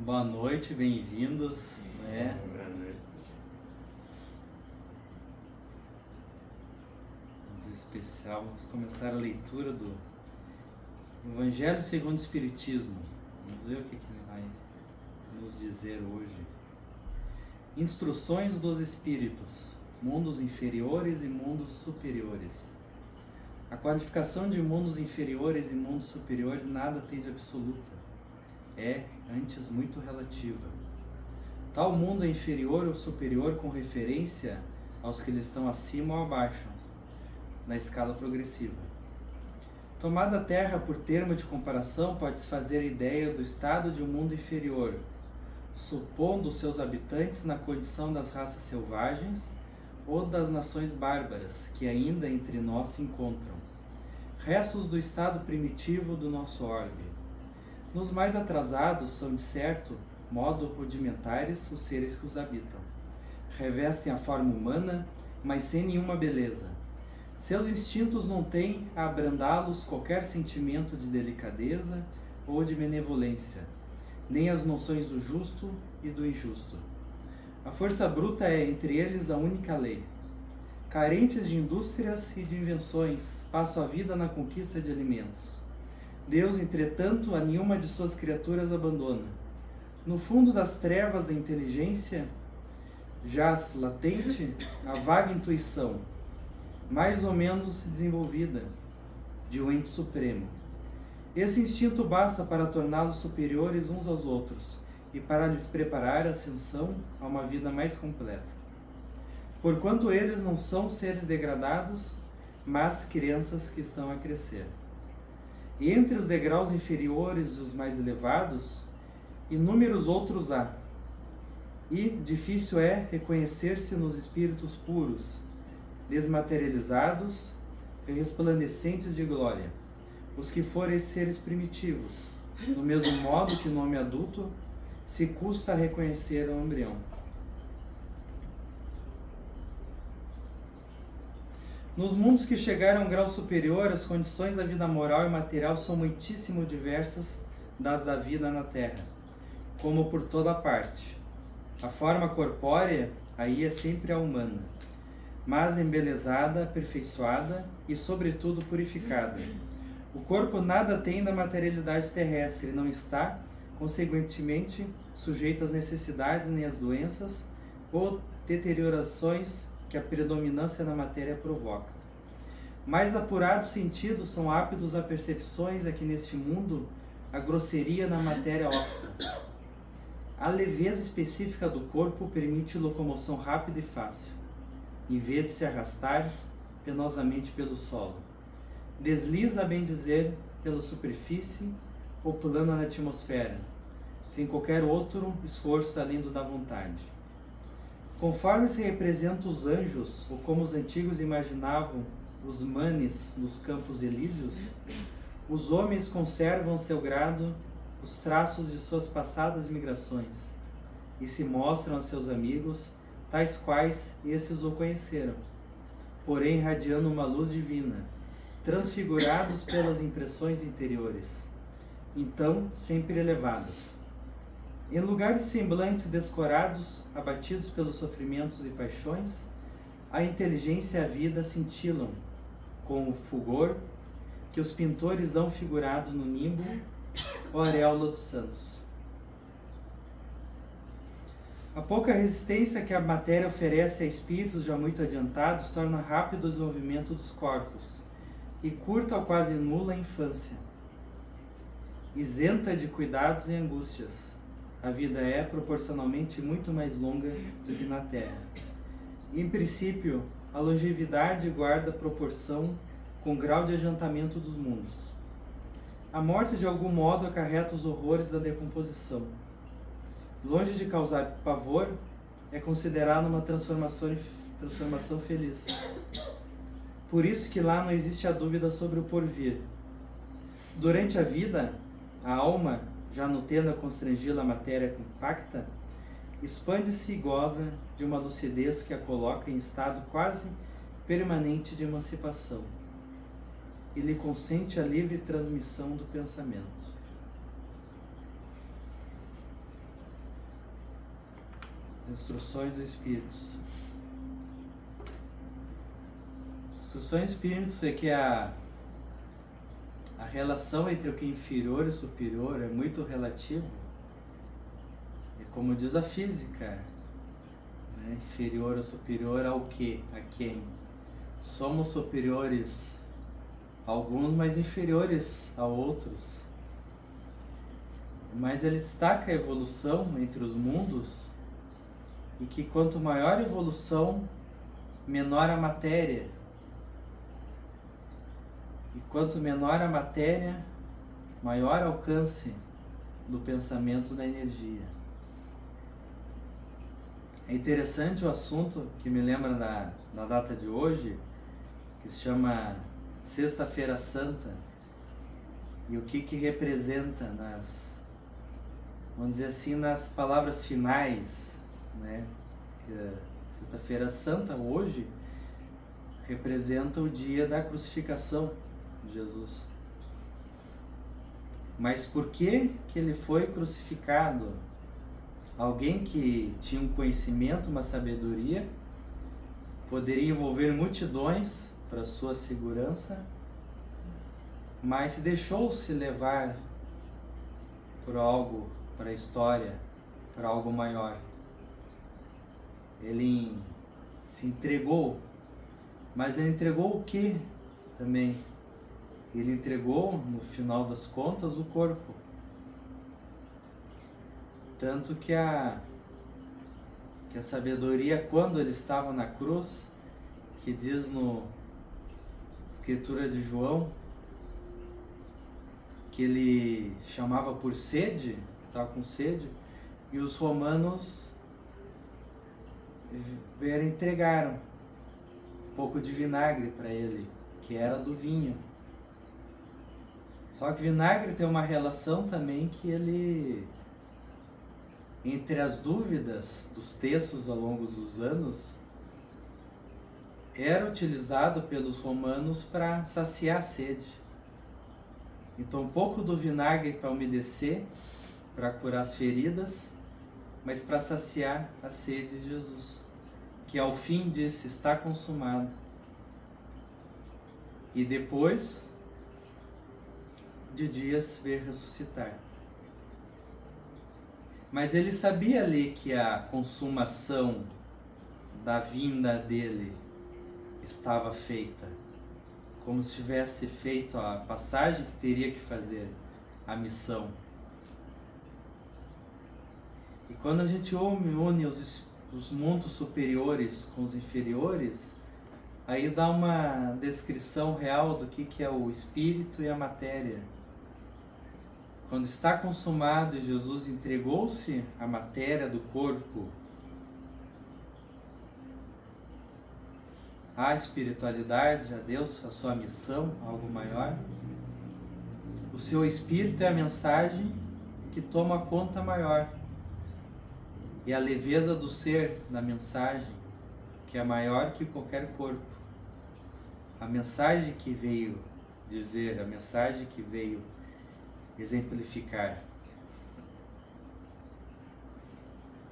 Boa noite, bem-vindos. Boa noite. Um dia especial. Vamos começar a leitura do Evangelho segundo o Espiritismo. Vamos ver o que ele vai nos dizer hoje. Instruções dos Espíritos, mundos inferiores e mundos superiores. A qualificação de mundos inferiores e mundos superiores nada tem de absoluta. É, antes, muito relativa. Tal mundo é inferior ou superior com referência aos que lhe estão acima ou abaixo, na escala progressiva. Tomada a Terra por termo de comparação, pode-se fazer a ideia do estado de um mundo inferior, supondo seus habitantes na condição das raças selvagens ou das nações bárbaras, que ainda entre nós se encontram, restos do estado primitivo do nosso orbe. Nos mais atrasados são, de certo modo, rudimentares os seres que os habitam. Revestem a forma humana, mas sem nenhuma beleza. Seus instintos não têm a abrandá-los qualquer sentimento de delicadeza ou de benevolência, nem as noções do justo e do injusto. A força bruta é, entre eles, a única lei. Carentes de indústrias e de invenções, passam a vida na conquista de alimentos. Deus, entretanto, a nenhuma de suas criaturas abandona. No fundo das trevas da inteligência, jaz latente a vaga intuição, mais ou menos desenvolvida, de um ente supremo. Esse instinto basta para torná-los superiores uns aos outros e para lhes preparar a ascensão a uma vida mais completa. Porquanto eles não são seres degradados, mas crianças que estão a crescer. E entre os degraus inferiores e os mais elevados, inúmeros outros há. E difícil é reconhecer-se nos espíritos puros, desmaterializados e resplandecentes de glória, os que forem seres primitivos, do mesmo modo que no homem adulto se custa a reconhecer o embrião. Nos mundos que chegaram a um grau superior, as condições da vida moral e material são muitíssimo diversas das da vida na Terra, como por toda parte. A forma corpórea aí é sempre a humana, mas embelezada, aperfeiçoada e, sobretudo, purificada. O corpo nada tem da materialidade terrestre e não está, consequentemente, sujeito às necessidades nem às doenças ou deteriorações que a predominância na matéria provoca. Mais apurados sentidos são ávidos a percepções a que neste mundo a grosseria na matéria obsta. A leveza específica do corpo permite locomoção rápida e fácil, em vez de se arrastar penosamente pelo solo. Desliza, a bem dizer, pela superfície ou plana na atmosfera, sem qualquer outro esforço além do da vontade. Conforme se representam os anjos, ou como os antigos imaginavam os manes nos campos elíseos, os homens conservam ao seu grado os traços de suas passadas migrações e se mostram a seus amigos tais quais esses o conheceram, porém irradiando uma luz divina, transfigurados pelas impressões interiores, então sempre elevadas. Em lugar de semblantes descorados, abatidos pelos sofrimentos e paixões, a inteligência e a vida cintilam com o fulgor que os pintores hão figurado no nimbo ou auréola dos santos. A pouca resistência que a matéria oferece a espíritos já muito adiantados torna rápido o desenvolvimento dos corpos e curta ou quase nula a infância. Isenta de cuidados e angústias, a vida é proporcionalmente muito mais longa do que na Terra. Em princípio, a longevidade guarda proporção com o grau de adiantamento dos mundos. A morte, de algum modo, acarreta os horrores da decomposição. Longe de causar pavor, é considerada uma transformação feliz. Por isso que lá não existe a dúvida sobre o porvir. Durante a vida, a alma, já não tendo a constrangi-la a matéria compacta, expande-se e goza de uma lucidez que a coloca em estado quase permanente de emancipação e lhe consente a livre transmissão do pensamento. As instruções dos Espíritos. Instruções dos Espíritos é que a relação entre o que é inferior e o superior é muito relativo. É como diz a física, né? Inferior ou superior ao que? A quem? Somos superiores a alguns, mas inferiores a outros. Mas ele destaca a evolução entre os mundos e que quanto maior a evolução, menor a matéria. E quanto menor a matéria, maior alcance do pensamento da energia. É interessante o assunto que me lembra da data de hoje, que se chama Sexta-feira Santa, e o que representa vamos dizer assim, nas palavras finais, né? Sexta-feira Santa, hoje, representa o dia da crucificação de Jesus. Mas por que ele foi crucificado? Alguém que tinha um conhecimento, uma sabedoria, poderia envolver multidões para sua segurança, mas deixou-se levar por algo, para a história, para algo maior. Ele se entregou, mas ele entregou o que também? Ele entregou, no final das contas, o corpo. Tanto que a sabedoria, quando ele estava na cruz, que diz na Escritura de João, que ele chamava por sede, estava com sede, e os romanos entregaram um pouco de vinagre para ele, que era do vinho. Só que vinagre tem uma relação também que ele, entre as dúvidas dos textos ao longo dos anos, era utilizado pelos romanos para saciar a sede. Então, um pouco do vinagre para umedecer, para curar as feridas, mas para saciar a sede de Jesus, que ao fim disse: está consumado. E depois de dias veio ressuscitar. Mas ele sabia ali que a consumação da vinda dele estava feita, como se tivesse feito a passagem que teria que fazer, a missão. E quando a gente une os mundos superiores com os inferiores, aí dá uma descrição real do que é o espírito e a matéria. Quando está consumado e Jesus entregou-se à matéria do corpo, à espiritualidade, a Deus, a sua missão, algo maior, o seu espírito é a mensagem que toma conta maior. E a leveza do ser na mensagem, que é maior que qualquer corpo. A mensagem que veio dizer, a mensagem que veio exemplificar.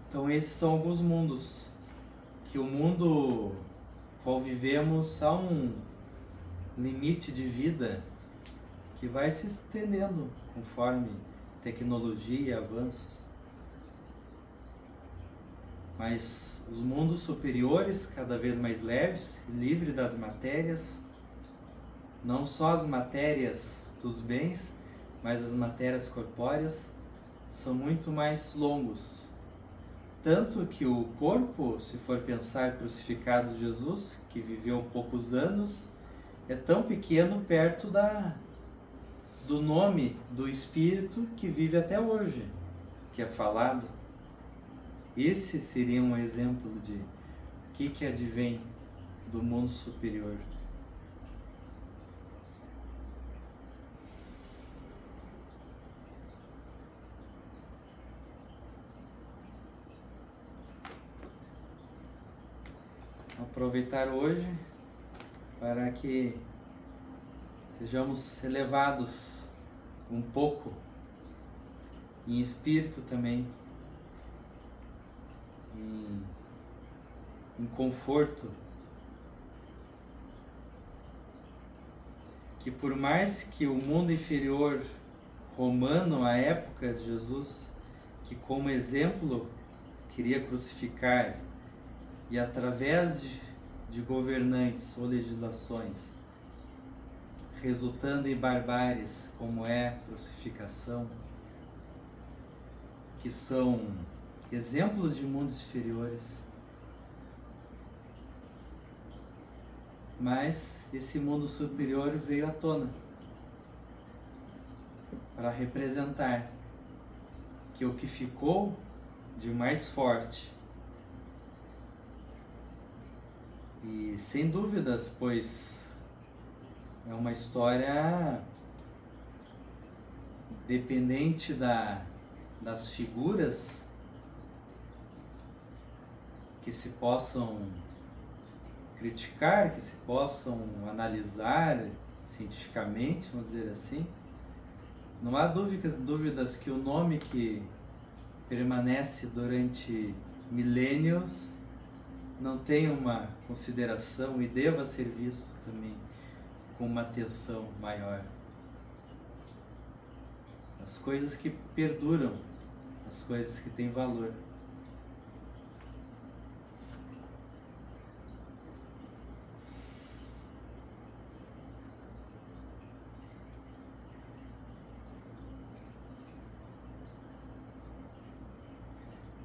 Então esses são alguns mundos, que o mundo qual vivemos há um limite de vida que vai se estendendo conforme tecnologia e avanços. Mas os mundos superiores, cada vez mais leves, livres das matérias, não só as matérias dos bens, mas as matérias corpóreas, são muito mais longos. Tanto que o corpo, se for pensar crucificado de Jesus, que viveu poucos anos, é tão pequeno perto do nome do Espírito que vive até hoje, que é falado. Esse seria um exemplo de o que advém do mundo superior. Aproveitar hoje para que sejamos elevados um pouco em espírito também, em conforto, que por mais que o mundo inferior romano, à época de Jesus, que como exemplo queria crucificar, e através de governantes ou legislações, resultando em barbáries como é a crucificação, que são exemplos de mundos inferiores, mas esse mundo superior veio à tona para representar que o que ficou de mais forte, e sem dúvidas, pois é uma história dependente das figuras que se possam criticar, que se possam analisar cientificamente, vamos dizer assim. Não há dúvidas que o nome que permanece durante milênios não tem uma consideração e deva ser visto também com uma atenção maior. As coisas que perduram, as coisas que têm valor.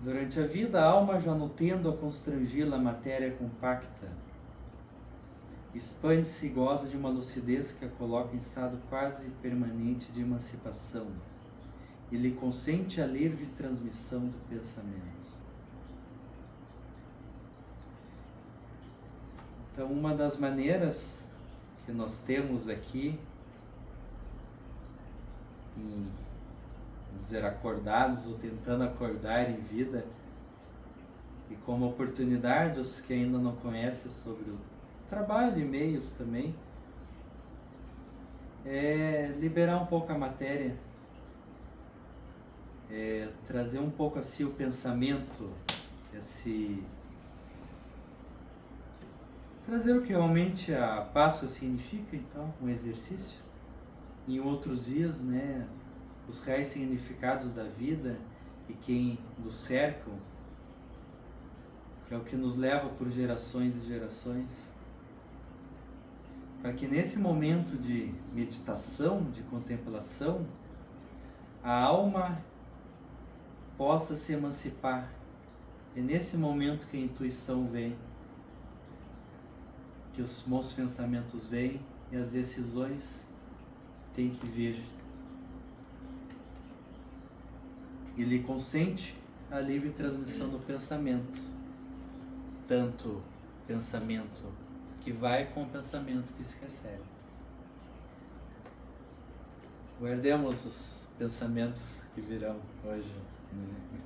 Durante a vida, a alma, já não tendo a constrangi-la a matéria compacta, expande-se e goza de uma lucidez que a coloca em estado quase permanente de emancipação e lhe consente a livre transmissão do pensamento. Então, uma das maneiras que nós temos aqui, vamos dizer, acordados ou tentando acordar em vida, e como oportunidade, os que ainda não conhecem sobre o trabalho e meios também, é liberar um pouco a matéria, trazer um pouco assim o pensamento, trazer o que realmente a passo significa, então, um exercício. Em outros dias, né, os reais significados da vida e quem nos cercam, que é o que nos leva por gerações e gerações, para que nesse momento de meditação, de contemplação, a alma possa se emancipar. É nesse momento que a intuição vem, que os bons pensamentos vêm e as decisões têm que vir. E lhe consente a livre transmissão do pensamento, tanto pensamento que vai com o pensamento que se recebe. Guardemos os pensamentos que virão hoje, né?